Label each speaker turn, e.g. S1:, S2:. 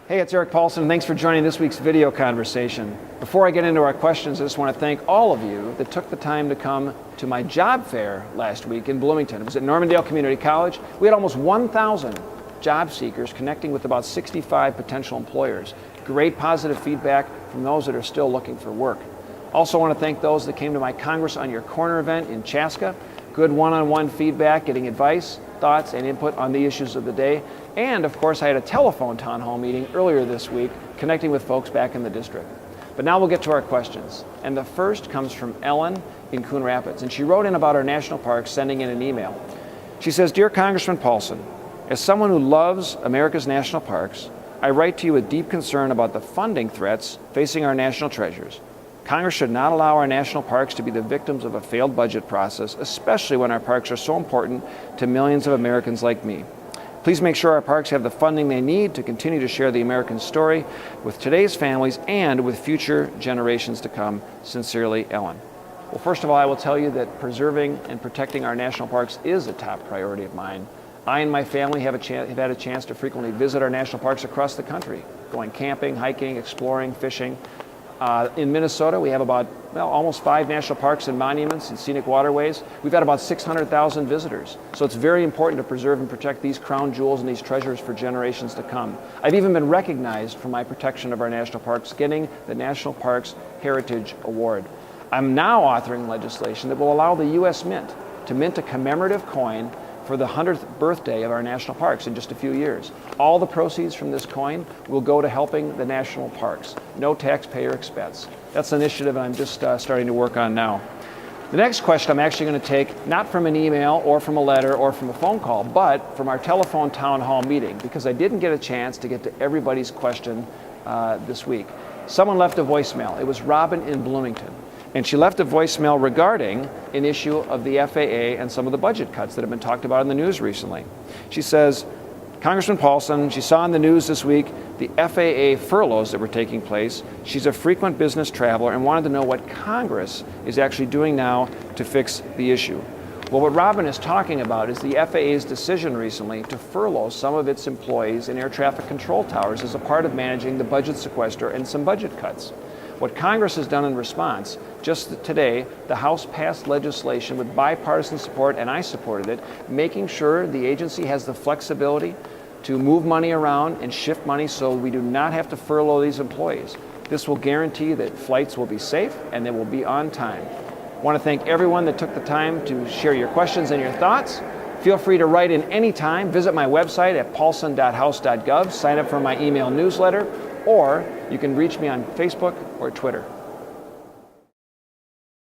S1: Hey, it's Erik Paulsen, and thanks for joining this week's video conversation. Before I get into our questions, I just want to thank all of you that took the time to come to my job fair last week in Bloomington. It was at Normandale Community College. We had almost 1,000 job seekers connecting with about 65 potential employers. Great positive feedback from those that are still looking for work. Also want to thank those that came to my Congress on Your Corner event in Chaska. Good one-on-one feedback, getting advice, thoughts, and input on the issues of the day. And of course, I had a telephone town hall meeting earlier this week, connecting with folks back in the district. But now we'll get to our questions. And the first comes from Ellen in Coon Rapids. And she wrote in about our national parks, sending in an email. She says, "Dear Congressman Paulsen, as someone who loves America's national parks, I write to you with deep concern about the funding threats facing our national treasures. Congress should not allow our national parks to be the victims of a failed budget process, especially when our parks are so important to millions of Americans like me. Please make sure our parks have the funding they need to continue to share the American story with today's families and with future generations to come. Sincerely, Ellen." Well, first of all, I will tell you that preserving and protecting our national parks is a top priority of mine. I and my family have had a chance to frequently visit our national parks across the country, going camping, hiking, exploring, fishing. In Minnesota, we have about almost 5 national parks and monuments and scenic waterways. We've got about 600,000 visitors. So it's very important to preserve and protect these crown jewels and these treasures for generations to come. I've even been recognized for my protection of our national parks, getting the National Parks Heritage Award. I'm now authoring legislation that will allow the U.S. Mint to mint a commemorative coin for the 100th birthday of our national parks in just a few years. All the proceeds from this coin will go to helping the national parks. No taxpayer expense. That's an initiative I'm just starting to work on now. The next question I'm actually going to take not from an email or from a letter or from a phone call, but from our telephone town hall meeting, because I didn't get a chance to get to everybody's question this week. Someone left a voicemail. It was Robin in Bloomington. And she left a voicemail regarding an issue of the FAA and some of the budget cuts that have been talked about in the news recently. She says, "Congressman Paulsen, she saw in the news this week the FAA furloughs that were taking place. She's a frequent business traveler and wanted to know what Congress is actually doing now to fix the issue." Well, what Robin is talking about is the FAA's decision recently to furlough some of its employees in air traffic control towers as a part of managing the budget sequester and some budget cuts. What Congress has done in response, just today, the House passed legislation with bipartisan support, and I supported it, making sure the agency has the flexibility to move money around and shift money so we do not have to furlough these employees. This will guarantee that flights will be safe and they will be on time. I want to thank everyone that took the time to share your questions and your thoughts. Feel free to write in anytime. Visit my website at Paulsen.house.gov. Sign up for my email newsletter, or you can reach me on Facebook or Twitter.